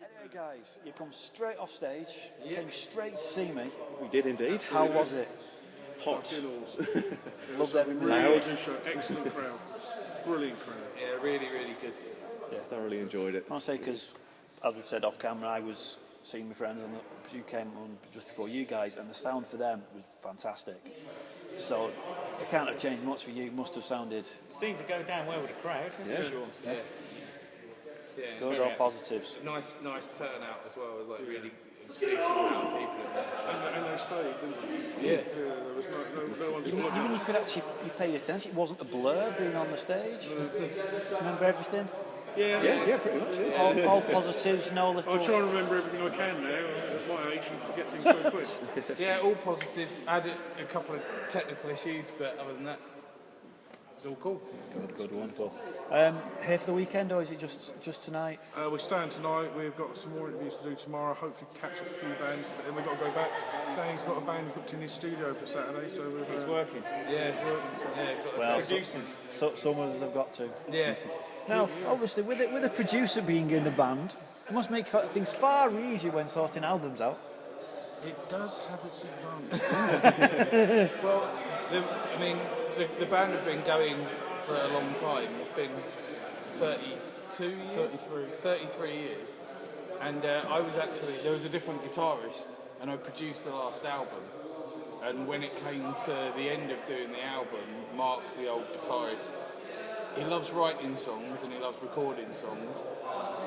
Anyway, guys, you come straight off stage, came straight to see me. We did indeed. How was it? Hot. Loved every minute. Loud. Excellent crowd. Brilliant crowd. Yeah, really, really good. Yeah, thoroughly enjoyed it. I'll say because, as we said off camera, I was seeing my friends and you came on just before you guys, and the sound for them was fantastic. So it can't have changed much for you. Must have sounded. Seemed to go down well with the crowd, that's for sure. Yeah. Good or positives? Nice turnout as well. Like really decent amount of people in there. And they stayed, didn't they? Yeah. There was no one sort of Even you could actually you paid attention. It wasn't a blur being on the stage. Remember everything? Yeah, pretty much. Yeah. All positives, no little. I'll try and remember everything I can now. At my age, you forget things so quick. Yeah, all positives. I had a couple of technical issues, but other than that, it's all cool. Good, wonderful. Here for the weekend, or is it just tonight? We're staying tonight. We've got some more interviews to do tomorrow. Hopefully catch up a few bands, but then we've got to go back. Danny's got a band booked in his studio for Saturday, so we've, It's working. Yeah, it's working. So. got Well, Producing. some of us have got to. yeah. Now, obviously, with a producer being in the band, it must make things far easier when sorting albums out. It does have its advantage. Well, the band have been going for a long time. It's been 32 years? 33 years. And there was a different guitarist, and I produced the last album. And when it came to the end of doing the album, Mark, the old guitarist, he loves writing songs and he loves recording songs,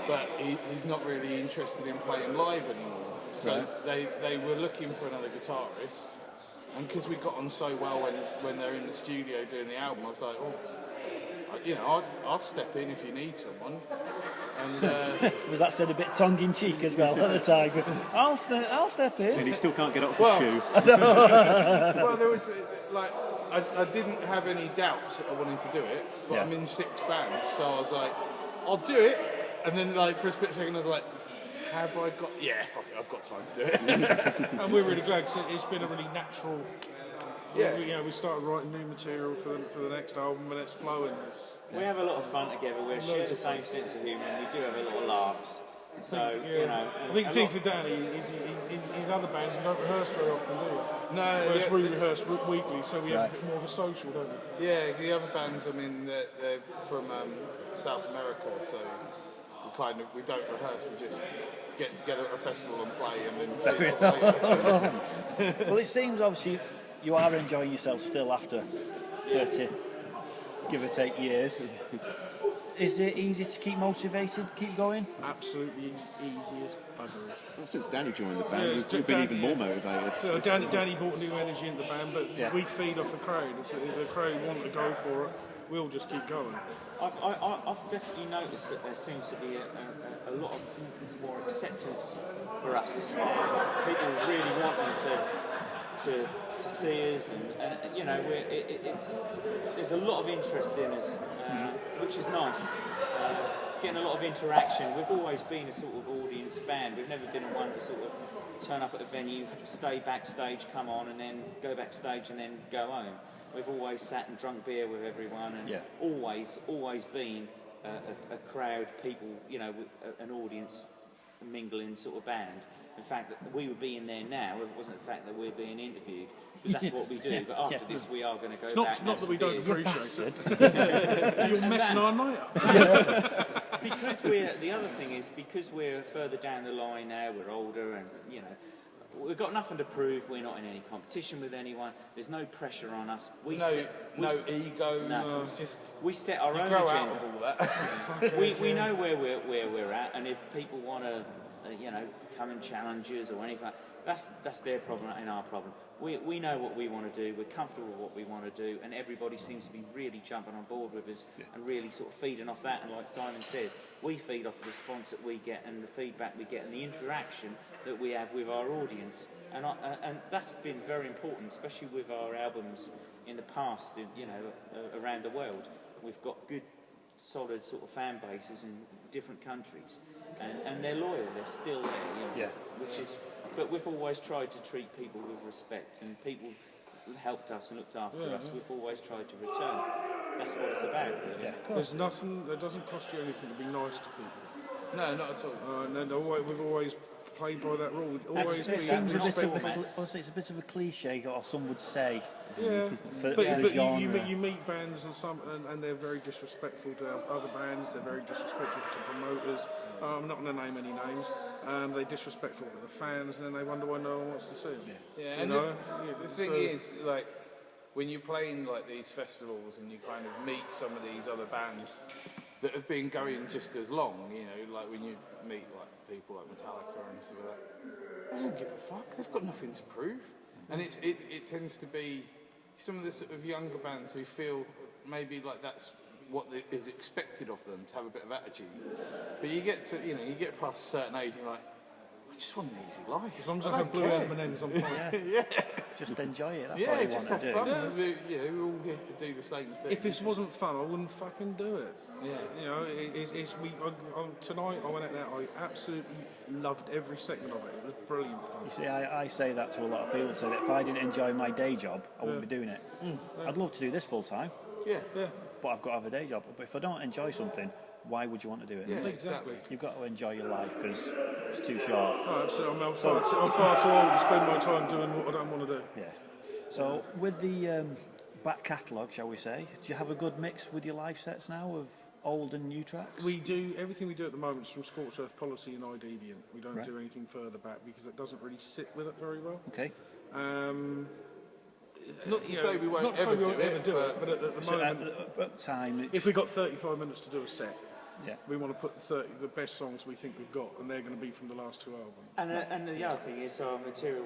but he's not really interested in playing live anymore. So they were looking for another guitarist, and because we got on so well when they're in the studio doing the album, I was like, I'll step in if you need someone. And Was that said a bit tongue-in-cheek as well at the time? I'll step in. And he still can't get off his shoe. well, there was I didn't have any doubts that I wanted to do it, but I'm in 6 bands, so I was like, I'll do it. And then for a split second I was like, have I got... Yeah, fuck it, I've got time to do it. And we're really glad because it's been a really natural... Yeah. We started writing new material for the next album and it's flowing. We have a lot of fun together. We share the same sense of humour, and we do have a lot of laughs. So, I think the thing for Danny is his other bands don't rehearse very often, do you? No, whereas we rehearse weekly, so we have a bit more of a social, don't we? Yeah, the other bands, they're from South America, so we don't rehearse, we just get together at a festival and play and then see later. Well, it seems obviously you are enjoying yourself still after 30, give or take, years. Is it easy to keep motivated, keep going? Absolutely easy as buggery. Well, since Danny joined the band, we've been even more motivated. Danny brought new energy into the band, but we feed off the crowd. If the crowd want to go for it, we'll just keep going. I've definitely noticed that there seems to be a lot of more acceptance for us. People really wanting to see us, and there's a lot of interest in us, which is nice. Getting a lot of interaction. We've always been a sort of audience band. We've never been one to sort of turn up at a venue, stay backstage, come on, and then go backstage and then go home. We've always sat and drunk beer with everyone, and always been a crowd, people, an audience, a mingling sort of band. In fact, we would be in there now if it wasn't the fact that we're being interviewed, because that's what we do. But after this, we are going to go back. It's not that we don't appreciate it. You're messing our night up. Because the other thing is, because we're further down the line now, we're older, and we've got nothing to prove. We're not in any competition with anyone. There's no pressure on us. No ego. No. It's just we set our own grow agenda. out of all that. we know where we're at, and if people want to, come and challenge us or anything, that's their problem, ain't our problem. We know what we want to do. We're comfortable with what we want to do, and everybody seems to be really jumping on board with us and really sort of feeding off that. And like Simon says, we feed off the response that we get and the feedback we get and the interaction that we have with our audience, and that's been very important, especially with our albums in the past. Around the world, we've got good, solid sort of fan bases in different countries, and they're loyal. They're still there. Which is. But we've always tried to treat people with respect, and people helped us and looked after us. We've always tried to return. That's what it's about, really. There's nothing that doesn't cost you anything to be nice to people. No, not at all. And then we've always played by that rule. Always It be seems a bit of a respectful. cli- It's a bit of a cliche, or some would say. Yeah, For but the you genre. meet bands and they're very disrespectful to other bands. They're very disrespectful to promoters. I'm not going to name any names. They're disrespectful to the fans, and then they wonder why no one wants to see them. Yeah, and the thing is, like, when you're playing like these festivals and you kind of meet some of these other bands that have been going just as long, you know, like when you meet like people like Metallica and stuff like that, they don't give a fuck. They've got nothing to prove, and it tends to be some of the sort of younger bands who feel maybe like that's what is expected of them, to have a bit of attitude. But you get past a certain age, and you're like, I just want an easy life. As long as I have blue M&Ms, I'm fine. Yeah. Just enjoy it. That's all you just want have to do. fun. We're all here to do the same thing. If this wasn't fun, I wouldn't fucking do it. Yeah. You know, tonight I went out there. I absolutely loved every second of it. It was brilliant fun. You see, I say that to a lot of people. Say that if I didn't enjoy my day job, I wouldn't be doing it. I'd love to do this full time, Yeah. but I've got to have a day job. But if I don't enjoy something, why would you want to do it? Yeah, exactly. You've got to enjoy your life because it's too short. Oh, absolutely. I mean, I'm far too old to spend my time doing what I don't want to do. Yeah. So with the back catalogue, shall we say, do you have a good mix with your live sets now of old and new tracks? We do everything we do at the moment is from Scorched Earth Policy and iDeviant. We don't Right. do anything further back because it doesn't really sit with it very well. Okay. It's not to say we won't not to say ever we won't do ever it, do it, but at the So moment, at time, it's, if we got 35 minutes to do a set, yeah. we want to put the best songs we think we've got, and they're going to be from the last two albums. And the other thing is our material.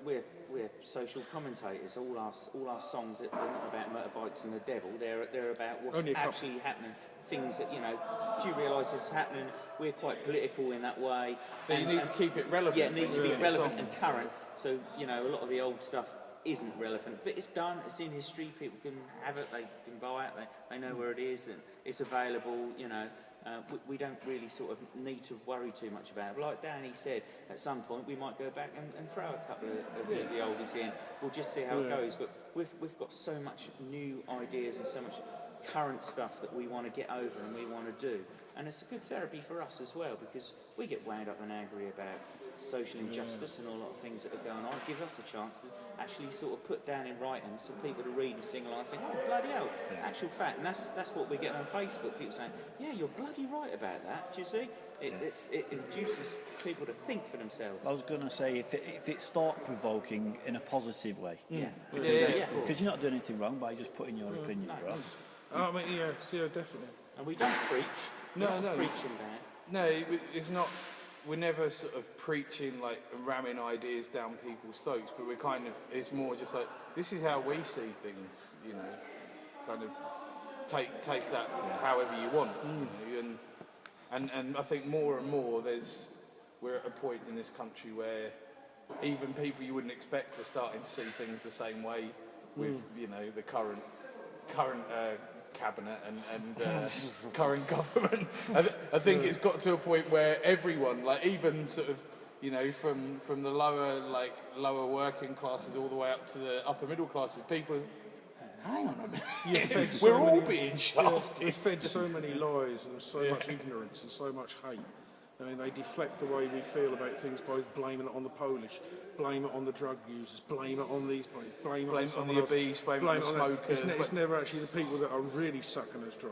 We're social commentators. All our songs are not about motorbikes and the devil. They're about what's Only a couple. actually happening. Things that do you realise is happening? We're quite political in that way. So you need to keep it relevant. Yeah, it needs to be when you relevant do and songs. current. So a lot of the old stuff isn't relevant, but it's done. It's in history. People can have it. They can buy it. They know where it is, and it's available. We don't really sort of need to worry too much about it. Like Danny said, at some point we might go back and throw a couple of the oldies in. We'll just see how it goes. But we've got so much new ideas and so much current stuff that we want to get over and we want to do. And it's a good therapy for us as well, because we get wound up and angry about social injustice and all lot of things that are going on. It gives us a chance to actually sort of put down in writing for people to read and sing along and think, oh, bloody hell, actual fact. And that's what we get on Facebook, people saying, yeah, you're bloody right about that. Do you see? It induces people to think for themselves. I was going to say, if it's thought-provoking in a positive way. Yeah. Because you're not doing anything wrong by just putting your opinion across. I mean, yeah, definitely. And we don't preach. No. Preaching bad. No, it's not. We're never sort of preaching like and ramming ideas down people's throats, but it's more just like, this is how we see things, kind of take that however you want, and I think more and more we're at a point in this country where even people you wouldn't expect are starting to see things the same way with the current cabinet and current government. I think it's got to a point where everyone, like even sort of, from the lower working classes all the way up to the upper middle classes, people are, hang on a minute, we're all being shafted. We're fed so many lies and so much ignorance and so much hate. I mean, they deflect the way we feel about things by blaming it on the Polish, blame it on the drug users, blame it on these, blame it on on someone the else, obese, blame it on the smokers. It's never actually the people that are really sucking us dry,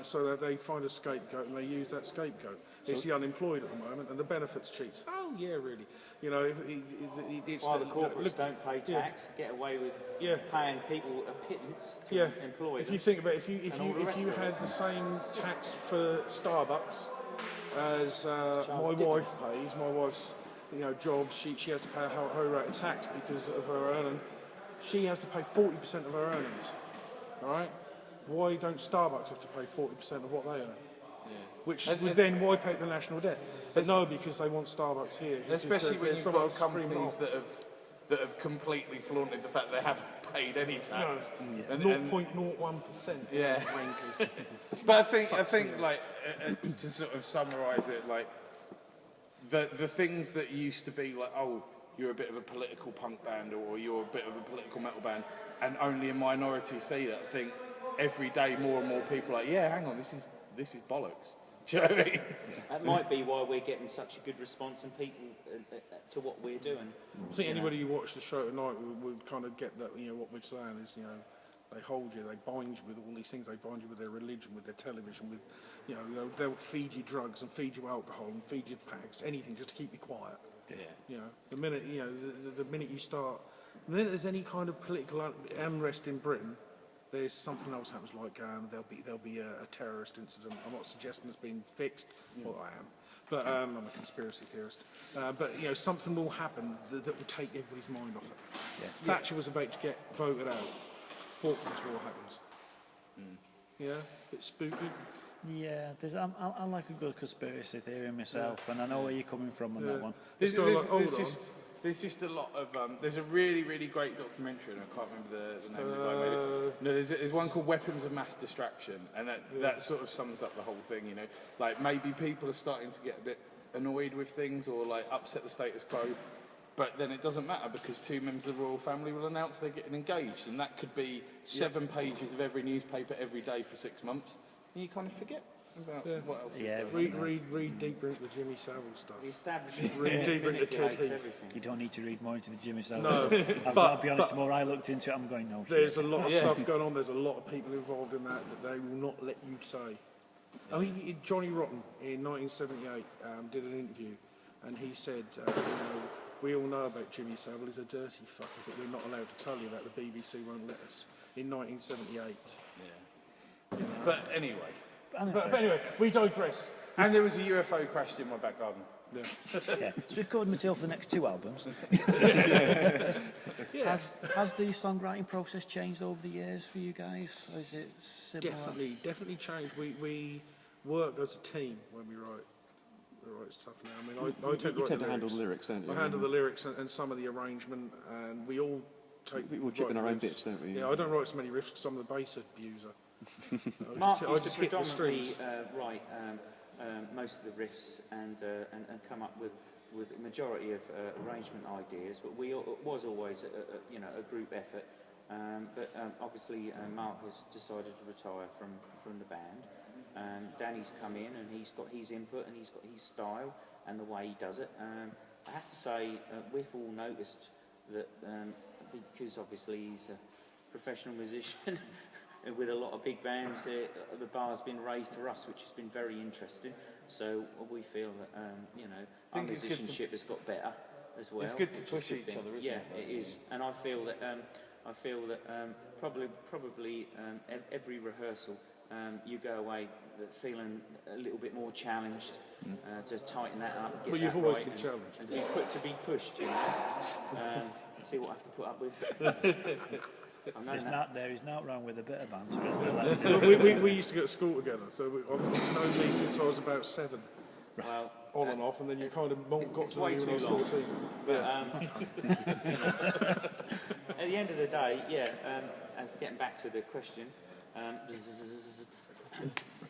so that they find a scapegoat and they use that scapegoat. It's the unemployed at the moment and the benefits cheats. Oh yeah, really. It's While the corporates don't pay tax, get away with paying people a pittance to employ If them. you think about if you rest of it. had the same tax for Starbucks as my wife pays, my wife's job, she has to pay her rate of tax because of her earning. She has to pay 40% of her earnings. All right? Why don't Starbucks have to pay 40% of what they earn? Which would then wipe out the national debt. But no, because they want Starbucks here. Especially when you've got companies that have completely flaunted the fact they haven't paid any tax. No, 0.01%. Yeah. Wankers. But I think like to sort of summarise it, like the things that used to be like, oh, you're a bit of a political punk band or you're a bit of a political metal band, and only a minority see that. I think every day more and more people are like, yeah, hang on, this is bollocks. Do you know what I mean? That might be why we're getting such a good response and people to what we're doing. I think anybody who watched the show tonight would kind of get that, what we're saying is, they hold you, they bind you with all these things, they bind you with their religion, with their television, with, they'll feed you drugs and feed you alcohol and feed you fags, anything just to keep you quiet. Yeah. The minute, the minute you start, the minute there's any kind of political unrest in Britain, there's something else happens, like there'll be a terrorist incident. I'm not suggesting it's been fixed, well I am, but I'm a conspiracy theorist. But something will happen that will take everybody's mind off it. Yeah. Thatcher was about to get voted out. Falklands War happens. Yeah, bit spooky. Yeah, I like a good conspiracy theory myself, and I know where you're coming from on that one. There's just a lot of. There's a really, really great documentary, and I can't remember the name of the guy made it. No, there's one called Weapons of Mass Distraction, and that sort of sums up the whole thing. Like maybe people are starting to get a bit annoyed with things or like upset the status quo, but then it doesn't matter because two members of the royal family will announce they're getting engaged, and that could be 7 pages of every newspaper every day for 6 months, and you kind of forget about what else is going on. Read deeper into the Jimmy Savile stuff. The establishment Read deeper into Ted Heath. everything. You don't need to read more into the Jimmy Savile No, stuff. I've got to be honest, the more I looked into it, I'm going, no There's shit. a lot of stuff going on. There's a lot of people involved in that they will not let you say. I mean, Johnny Rotten in 1978 did an interview, and he said, we all know about Jimmy Savile. He's a dirty fucker, but we're not allowed to tell you that. The BBC won't let us. In 1978. Yeah. But anyway. But anyway, we digress. And there was a UFO crashed in my back garden. Yeah. So we've covered material for the next 2 albums. Has the songwriting process changed over the years for you guys? Or is it similar? Definitely changed. We work as a team when we write. We write stuff now. I mean, I you tend to handle the lyrics, don't you? I handle the lyrics and some of the arrangement, and we all take. We all chip in our own bits, don't we? Yeah, I don't write so many riffs because I'm the bass abuser. Mark I just hit the strings. write most of the riffs and come up with a majority of arrangement ideas, but was always a group effort. But obviously Mark has decided to retire from the band. Danny's come in and he's got his input and he's got his style and the way he does it. I have to say we've all noticed that because obviously he's a professional musician with a lot of big bands, the bar's been raised for us, which has been very interesting. So we feel that our musicianship has got better as well. It's good to push each other, isn't it? Yeah, it is. And I feel that probably every rehearsal you go away feeling a little bit more challenged to tighten that up. Get Well, you've that always right been challenged. and to be pushed, and see what I have to put up with. There's not wrong with a bit of banter, is there? we used to go to school together, so it's known me since I was about 7. Well, on and off, and then you kind of got to know way you when I was too long. 14. At the end of the day, as getting back to the question,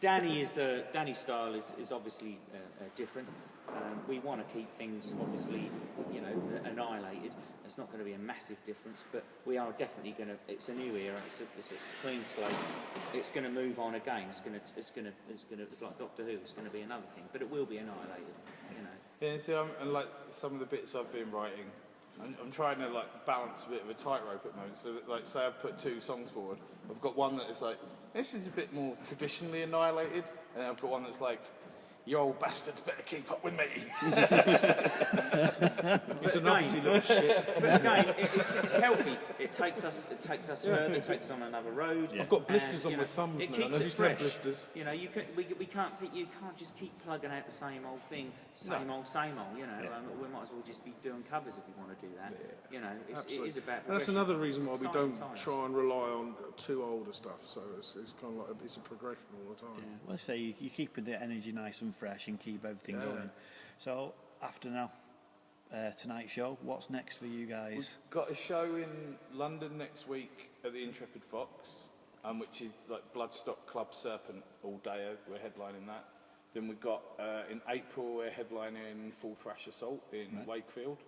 Danny's style is obviously different. We want to keep things obviously, annihilated. It's not going to be a massive difference, but we are definitely going to. It's a new era. It's a clean slate. It's going to move on again. It's like Doctor Who. It's going to be another thing, but it will be annihilated. Yeah, see, and like some of the bits I've been writing, I'm trying to like balance a bit of a tightrope at the moment. So that, like, say I've put 2 songs forward. I've got one that is like, this is a bit more traditionally annihilated, and then I've got one that's like, you old bastards better keep up with me. It's a novelty little shit. But again, it's healthy. It takes us further. It takes us on another road. I've got blisters and, on my thumbs it now. keeps I it used to have fresh. blisters. You can't just keep plugging out the same old thing, same old. We might as well just be doing covers if we want to do that. It is about. And that's another reason why we don't times. try and rely on too older stuff. So it's kind of like it's a progression all the time. Yeah. Well, say you keep the energy nice and fresh and keep everything going. So after now, tonight's show, what's next for you guys? We've got a show in London next week at the Intrepid Fox, which is like Bloodstock Club Serpent all day. We're headlining that. Then we've got in April we're headlining Full Thrash Assault in Wakefield,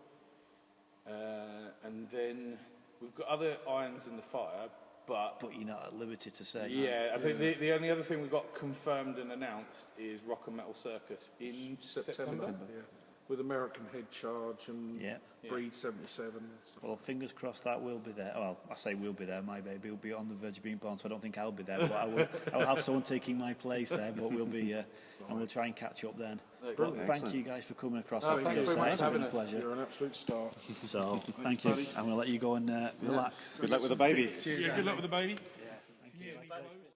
and then we've got other irons in the fire. but you're not at liberty to say. yeah, I think the only other thing we got confirmed and announced is Rock and Metal Circus in September. Yeah. With American Head Charge and Yeah. Breed 77 and stuff. Well, fingers crossed that will be there. Well, I say we'll be there. My baby will be on the verge of being born, so I don't think I'll be there. But I'll have someone taking my place there. But we'll be, and we'll try and catch up then. Well, thank you guys for coming across. Thank you very much for having It's been a pleasure. You're an absolute star. So, thank you. I'm going to let you go and relax. Good luck with the baby. Yeah, good luck with the baby.